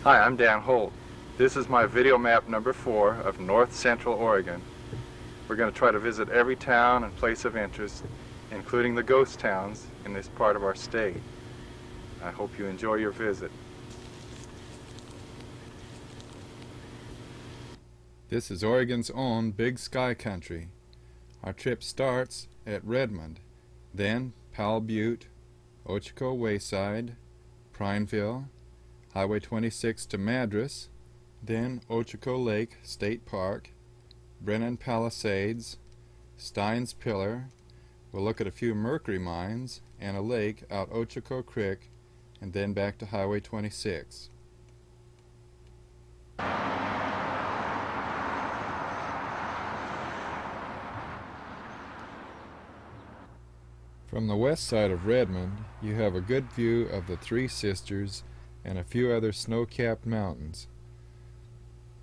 Hi, I'm Dan Holt. This is my video map number 4 of North Central Oregon. We're going to try to visit every town and place of interest, including the ghost towns in this part of our state. I hope you enjoy your visit. This is Oregon's own Big Sky Country. Our trip starts at Redmond, then Powell, Butte, Ochoco, Wayside, Prineville, Highway 26 to Madras, then Ochoco Lake State Park, Brennan, Palisades, Stein's Pillar. We'll look at a few mercury mines and a lake out Ochoco Creek, and then back to Highway 26. From the west side of Redmond, you have a good view of the Three Sisters and a few other snow-capped mountains.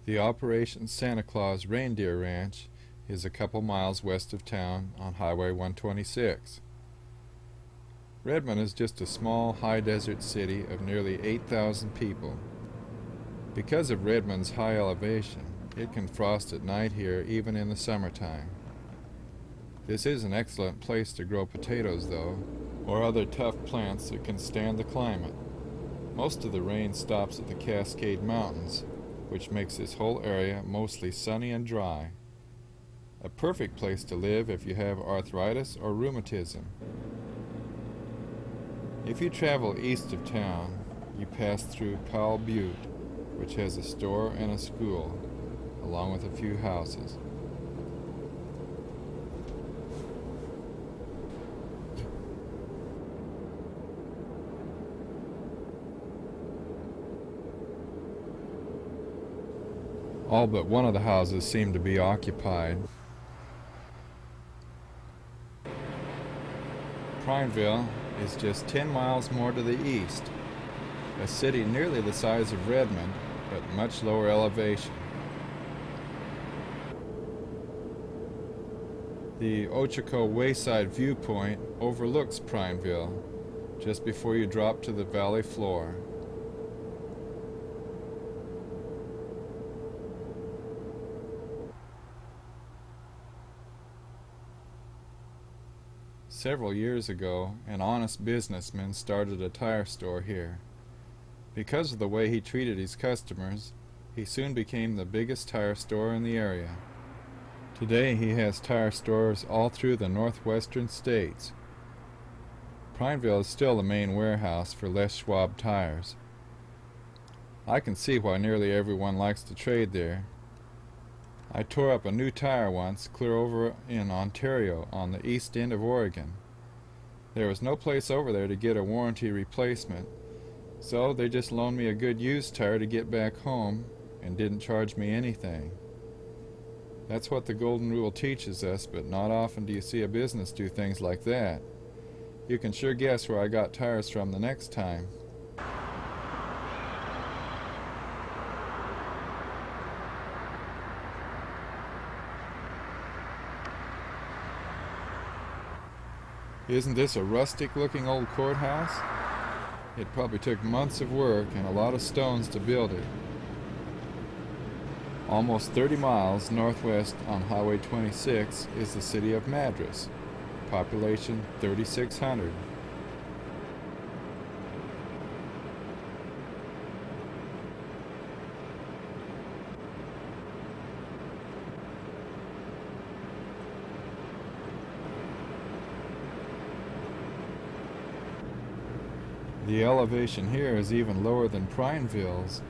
The Operation Santa Claus Reindeer Ranch is a couple miles west of town on Highway 126. Redmond is just a small high desert city of nearly 8,000 people. Because of Redmond's high elevation, it can frost at night here even in the summertime. This is an excellent place to grow potatoes, though, or other tough plants that can stand the climate. Most of the rain stops at the Cascade Mountains, which makes this whole area mostly sunny and dry. A perfect place to live if you have arthritis or rheumatism. If you travel east of town, you pass through Powell, Butte, which has a store and a school, along with a few houses. All but one of the houses seem to be occupied. Prineville is just 10 miles more to the east, a city nearly the size of Redmond, but much lower elevation. The Ochoco Wayside viewpoint overlooks Prineville just before you drop to the valley floor. Several years ago, an honest businessman started a tire store here. Because of the way he treated his customers, he soon became the biggest tire store in the area. Today he has tire stores all through the northwestern states. Prineville is still the main warehouse for Les Schwab tires. I can see why nearly everyone likes to trade there. I tore up a new tire once clear over in Ontario on the east end of Oregon. There was no place over there to get a warranty replacement, so they just loaned me a good used tire to get back home and didn't charge me anything. That's what the golden rule teaches us, but not often do you see a business do things like that. You can sure guess where I got tires from the next time. Isn't this a rustic-looking old courthouse? It probably took months of work and a lot of stones to build it. Almost 30 miles northwest on Highway 26 is the city of Madras, population 3,600. The elevation here is even lower than Prineville's.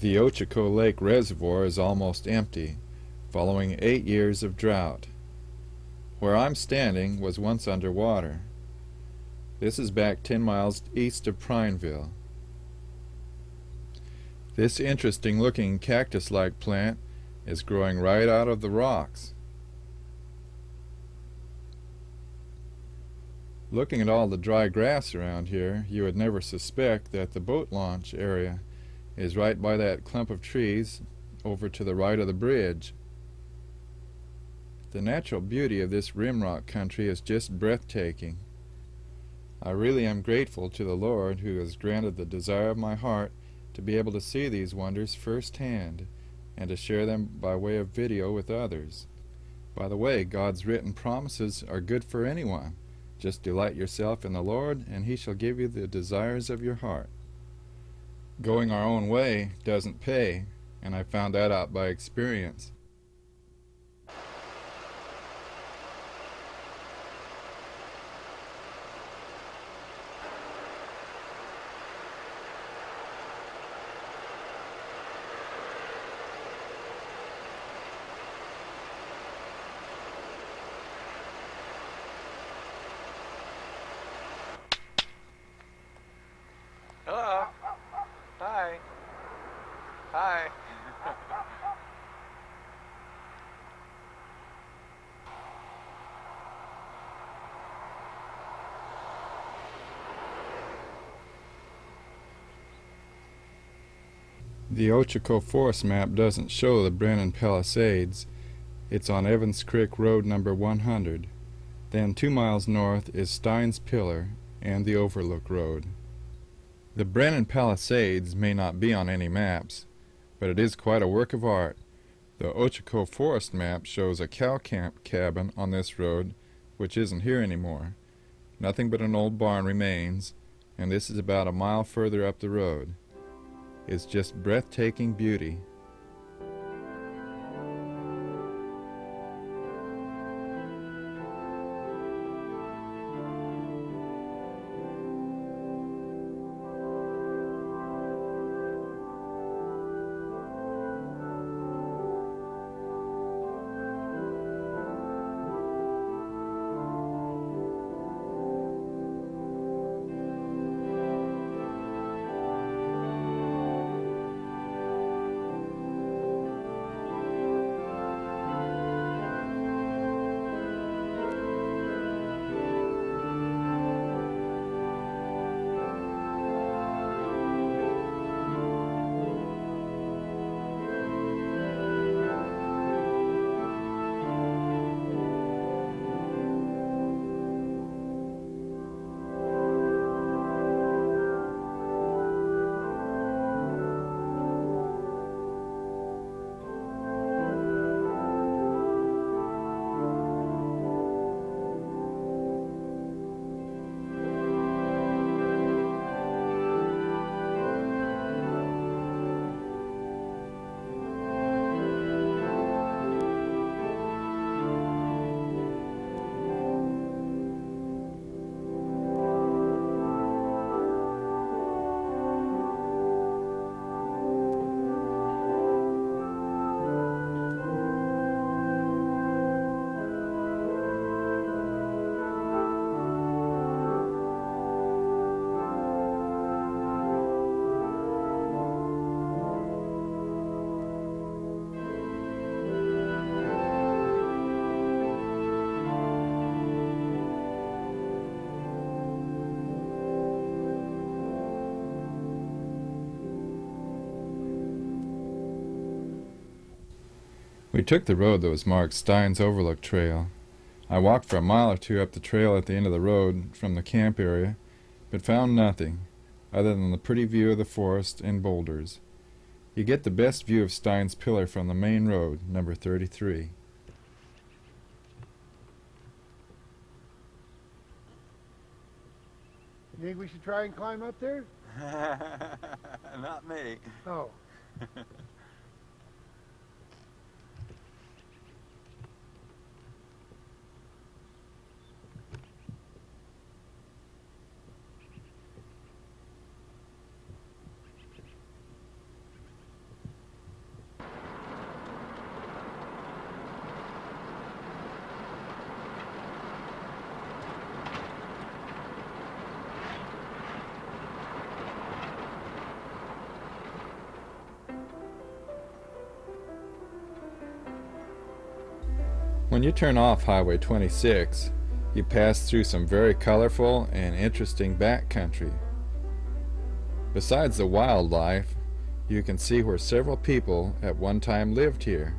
The Ochoco Lake Reservoir is almost empty, following 8 years of drought. Where I'm standing was once underwater. This is back 10 miles east of Prineville. This interesting-looking cactus-like plant is growing right out of the rocks. Looking at all the dry grass around here, you would never suspect that the boat launch area is right by that clump of trees over to the right of the bridge. The natural beauty of this rimrock country is just breathtaking. I really am grateful to the Lord who has granted the desire of my heart to be able to see these wonders firsthand and to share them by way of video with others. By the way, God's written promises are good for anyone. Just delight yourself in the Lord, and He shall give you the desires of your heart. Going our own way doesn't pay, and I found that out by experience. Hello. Hi. Hi. The Ochoco Forest map doesn't show the Brennan Palisades. It's on Evans Creek Road number 100. Then 2 miles north is Stein's Pillar and the Overlook Road. The Brennan Palisades may not be on any maps, but it is quite a work of art. The Ochoco Forest map shows a cow camp cabin on this road, which isn't here anymore. Nothing but an old barn remains, and this is about a mile further up the road. It's just breathtaking beauty. We took the road that was marked Stein's Overlook Trail. I walked for a mile or two up the trail at the end of the road from the camp area, but found nothing other than the pretty view of the forest and boulders. You get the best view of Stein's Pillar from the main road, number 33. You think we should try and climb up there? Not me. Oh. When you turn off Highway 26, you pass through some very colorful and interesting backcountry. Besides the wildlife, you can see where several people at one time lived here.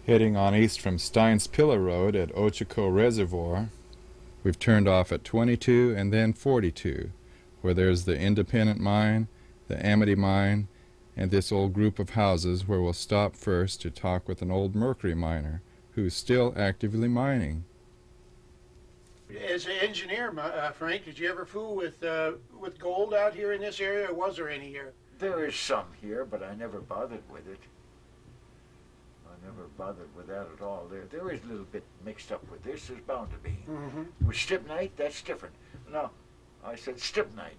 Heading on east from Stein's Pillar Road at Ochoco Reservoir, we've turned off at 22 and then 42, where there's the Independent Mine, the Amity Mine, and this old group of houses where we'll stop first to talk with an old mercury miner who's still actively mining. As an engineer, Frank, did you ever fool with gold out here in this area, or was there any here? There is some here, but I never bothered with it. I never bothered with that at all. There is a little bit mixed up with this. There's bound to be. Mm-hmm. With stibnite, that's different. No, I said stibnite.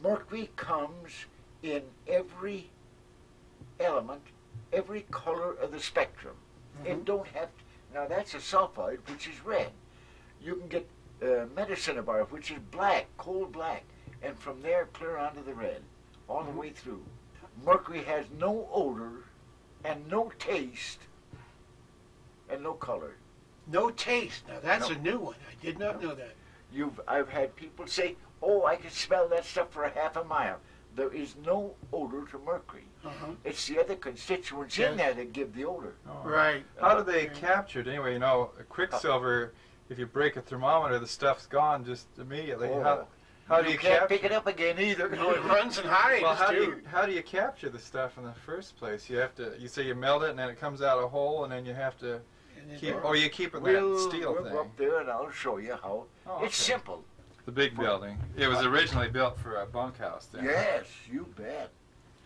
Mercury comes in every element, every color of the spectrum. Mm-hmm. It don't have to. Now that's a sulfide, which is red. You can get medicinabar, which is black, cold black, and from there clear onto the red, all the way through. Mercury has no odor, and no taste, and no color. No taste. Now that's No. a new one. I did not know that. I've had people say, "Oh, I can smell that stuff for a half a mile." There is no odor to mercury. Uh-huh. It's the other constituents in there that give the odor. Oh. Right. How do they capture it anyway? You know, Quicksilver, if you break a thermometer, the stuff's gone just immediately. Oh. How do you can't capture pick it up again either. No, it runs and hides, Well, too. how do you capture the stuff in the first place? You say you melt it and then it comes out a hole and then you have to keep, or you keep it in that steel We'll thing. go up there and I'll show you how. Oh, It's okay. simple. The big building. It was originally built for a bunkhouse then. Yes, you bet.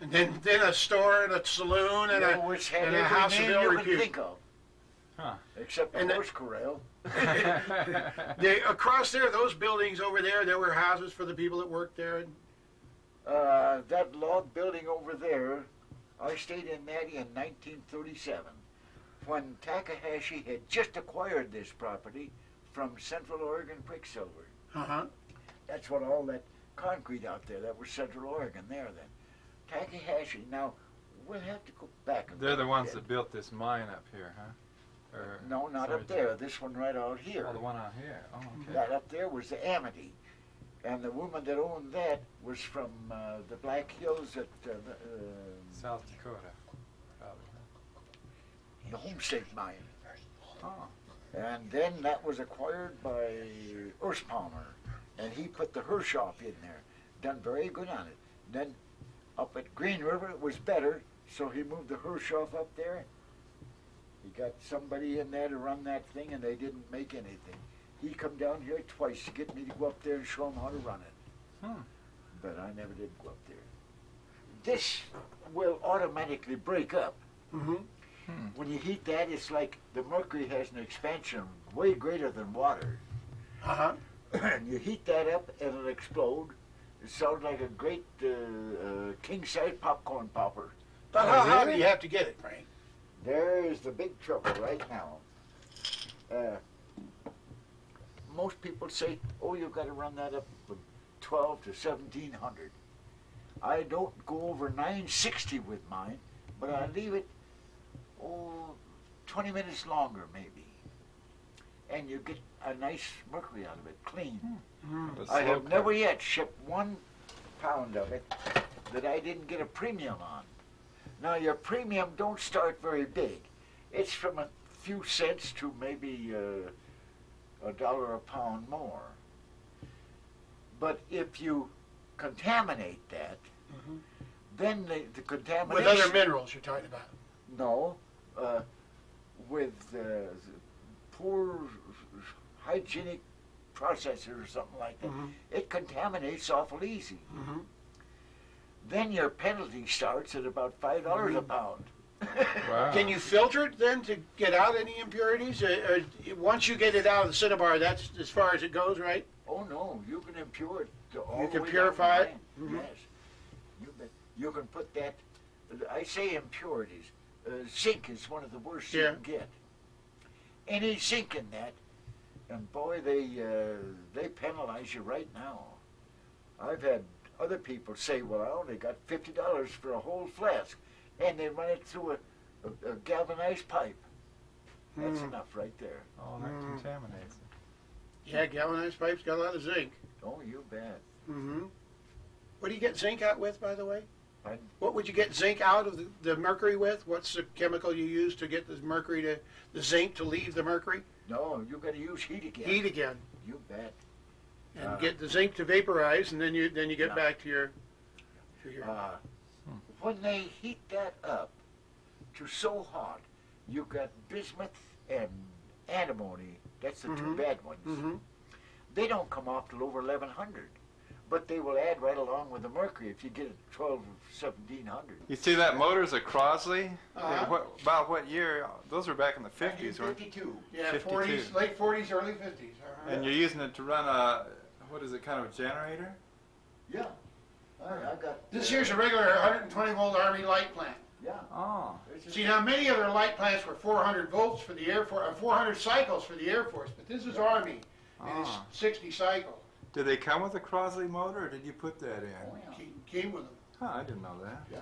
And then a store and a saloon and You always had and a every house of name ill you can repute. think of. Huh. Except the And the- horse corral. Across there, those buildings over there were houses for the people that worked there. That log building over there, I stayed in that in 1937, when Takahashi had just acquired this property from Central Oregon Quicksilver. Uh-huh. That's what all that concrete out there, that was Central Oregon there then. Takahashi, now, we'll have to go back. They're the ones that built this mine up here, huh? Or, No, not sorry, up there. This one right out here. Oh, the one out here. Oh, okay. That up there was the Amity. And the woman that owned that was from the Black Hills at South Dakota, probably. the Homestead Mine. Oh. And then that was acquired by Urs Palmer. And he put the her shop in there. Done very good on it. Then up at Green River it was better, so he moved the her shop up there. He got somebody in there to run that thing and they didn't make anything. He come down here twice to get me to go up there and show him how to run it. But I never did go up there. This will automatically break up. When you heat that, it's like the mercury has an expansion way greater than water. And you heat that up and it'll explode. It sounds like a great king-size popcorn popper. But how high do you have to get it, Frank? There's the big trouble right now. Most people say, oh, you've got to run that up with 12 to 1700. I don't go over 960 with mine, but I leave it, 20 minutes longer maybe. And you get a nice mercury out of it, clean. I have never yet shipped 1 pound of it that I didn't get a premium on. Now your premium don't start very big. It's from a few cents to maybe $1 a pound more. But if you contaminate that, then the contamination... With other minerals you're talking about? No, with poor hygienic processor or something like that. It contaminates awful easy. Then your penalty starts at about $5 a pound. Wow. Can you filter it then to get out any impurities? Or once you get it out of the cinnabar, that's as far as it goes, right? Oh no, you can impure it to all You the can way purify down it? the line. Yes. You can put that, I say impurities. Zinc is one of the worst you can get. Any zinc in that, and boy, they penalize you right now. I've had other people say, well, I only got $50 for a whole flask, and they run it through a galvanized pipe. That's enough right there. Oh, that contaminates it. Yeah, galvanized pipes got a lot of zinc. Oh, you bet. What do you get zinc out with, by the way? Pardon? What would you get zinc out of the mercury with? What's the chemical you use to get the mercury the zinc to leave the mercury? No, you got to use heat again. Heat again. You bet. And get the zinc to vaporize, and then you get back to your. When they heat that up to so hot, you got bismuth and antimony. That's the two bad ones. They don't come off till over 1100, but they will add right along with the mercury if you get it 12 or 1700. You see that motor's a Crosley? About what year? Those were back in the 50s, weren't they? 52. Yeah, 52. 40s, late 40s, early 50s. And you're using it to run a, what is it, kind of a generator? Yeah. I got. This here's a regular 120 volt Army light plant. Yeah. Oh. See, now many other light plants were 400 volts for the Air Force, 400 cycles for the Air Force, but this is Army, and it's 60 cycles. Did they come with a Crosley motor, or did you put that in? Oh, yeah. Came with them. Huh, I didn't know that. Yeah.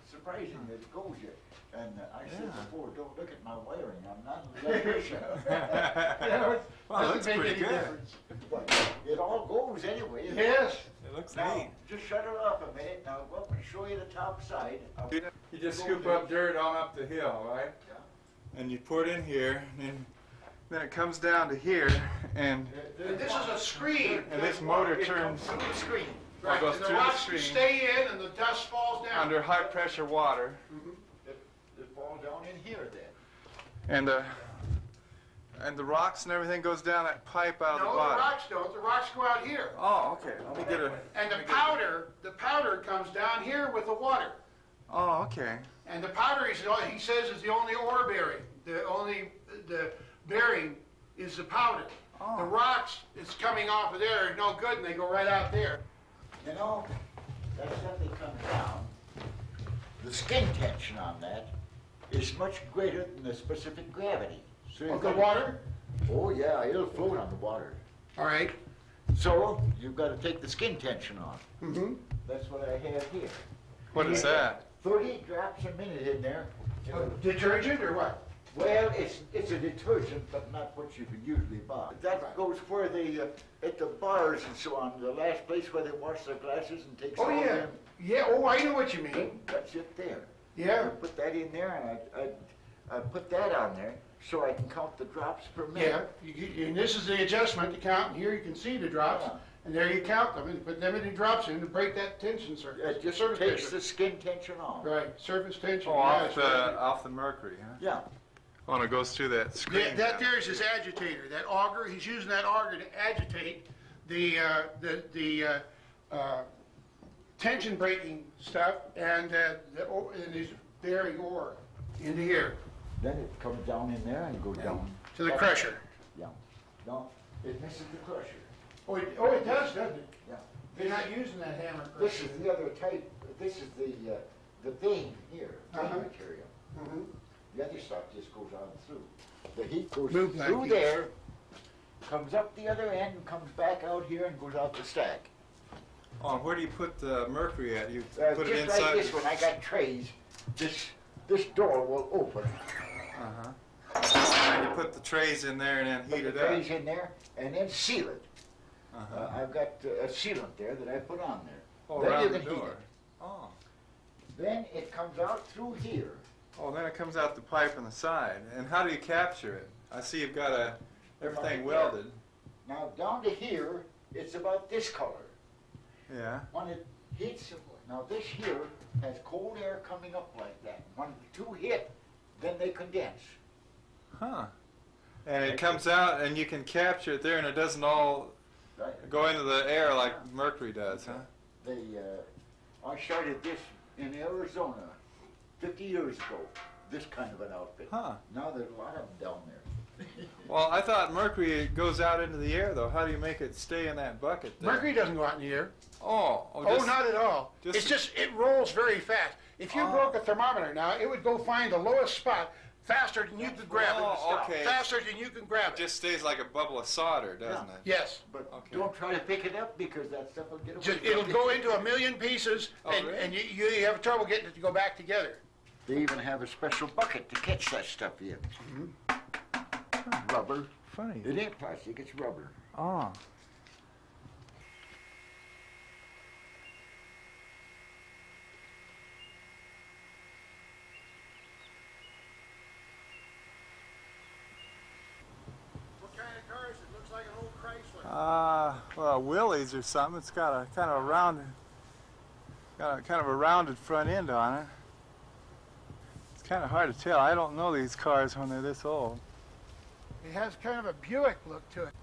Surprising that it goes yet. And I said before, don't look at my wiring. I'm not an electrician. Well, that's pretty good. But it all goes anyway. Yes. It looks Now, neat. just shut it off a minute. Now go up and show you the top side. You just scoop up dirt on up the hill, right? Yeah. And you pour it in here, and then it comes down to here, and This is a screen. this motor It turns comes through the screen. Right, goes and the through the rocks screen. stay in and the dust falls down. under high pressure water, It falls down in here then. and the rocks and everything goes down that pipe out of No, the the bottom. rocks don't. The rocks go out here. Oh, okay. Let me get a. And the powder comes down here with the water. Oh, okay. And the powder, he says, is the only ore bearing. The bearing is the powder. Oh. The rocks, it's coming off of there, are no good, and they go right out there. You know, that stuff that comes down, the skin tension on that is much greater than the specific gravity. So Of the water? Oh yeah, it'll float on the water. All right. So you've got to take the skin tension off. Mm-hmm. That's what I have here. What is that? 30 drops a minute in there. Detergent or what? Well, it's a detergent, but not what you can usually buy. That goes where they, at the bars and so on, the last place where they wash their glasses and takes Oh, all yeah. them. Yeah, oh, I know what you mean. That's it there. Yeah. I put that in there, and I put that on there so I can count the drops per minute. Yeah, and this is the adjustment to count, and here you can see the drops, Yeah. and there you count them, and put them in the drops in to break that tension surface. It just surface takes tension. the skin tension off. Right, surface tension. Oh, yeah, off it's the right. off the mercury, huh? Yeah. Oh, and it goes through that screen. Yeah, that there's his agitator, that auger. He's using that auger to agitate the tension breaking stuff and his bearing ore into here Then it comes down in there and goes down. to the crusher. Yeah. No, it misses the crusher. Oh, it does, doesn't it? Yeah. They're not using that hammer This crusher. is the other type. This is the vein here, vein Uh-huh. material. Mhm. The other stuff just goes on through. The heat goes Move like through heat. there, comes up the other end, and comes back out here and goes out the stack. Oh, where do you put the mercury at? You put it Just inside. like this one, I got trays. This door will open. And you put the trays in there and then Put heat the it up. trays in there and then seal it. Uh-huh. I've got a sealant there that I put on there. Oh, then around you the can heat door. it. Oh. Then it comes out through here. Oh, then it comes out the pipe on the side. And how do you capture it? I see you've got everything welded. Now down to here, it's about this color. Yeah. When it hits, now this here has cold air coming up like that. When the two hit, then they condense. Huh. And it comes out and you can capture it there and it doesn't all Right? go into the air like mercury does, huh? I started this in Arizona 50 years ago, this kind of an outfit. Huh. Now there's a lot of them down there. Well, I thought mercury goes out into the air though. How do you make it stay in that bucket there? Mercury doesn't go out in the air. Oh, Oh, not at all. It's just, it rolls very fast. If you Oh. broke a thermometer now, it would go find the lowest spot faster than you could grab it. Oh, okay. Faster than you can grab It it. just stays like a bubble of solder, doesn't Yeah. it? Yes. But Okay. don't try to pick it up because that stuff will get away. Just, from it'll you. go into a million pieces, Oh, and, really? and you have trouble getting it to go back together. They even have a special bucket to catch that stuff in. Rubber. Funny. It ain't plastic, it's rubber. Oh. What kind of car is it? Looks like an old Chrysler. Well, Willys or something. It's got a kind of a rounded front end on it. It's kind of hard to tell. I don't know these cars when they're this old. It has kind of a Buick look to it.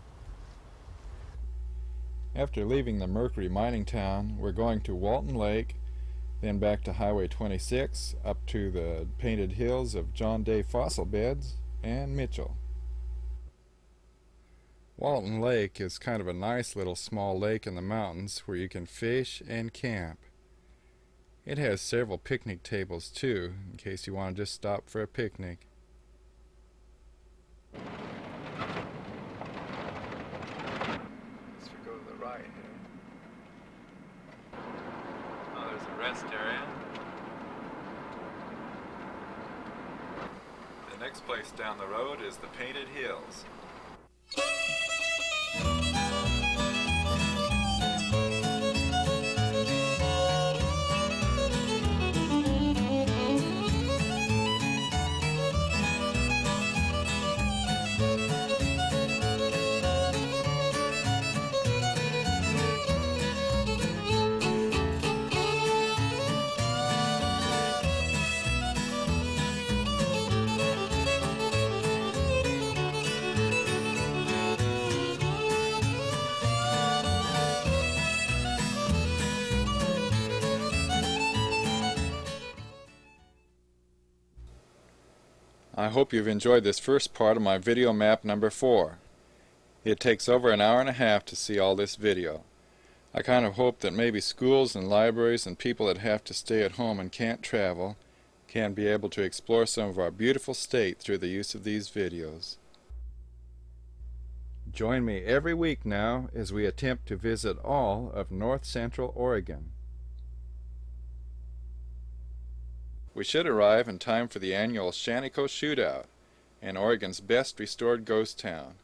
After leaving the Mercury mining town, we're going to Walton Lake, then back to Highway 26, up to the painted hills of John Day fossil beds, and Mitchell. Walton Lake is kind of a nice little small lake in the mountains where you can fish and camp. It has several picnic tables too, in case you want to just stop for a picnic. Let's go to the right here. Oh, there's a rest area. The next place down the road is the Painted Hills. I hope you've enjoyed this first part of my video map number 4. It takes over an hour and a half to see all this video. I kind of hope that maybe schools and libraries and people that have to stay at home and can't travel can be able to explore some of our beautiful state through the use of these videos. Join me every week now as we attempt to visit all of North Central Oregon. We should arrive in time for the annual Shanico Shootout. and Oregon's best restored ghost town.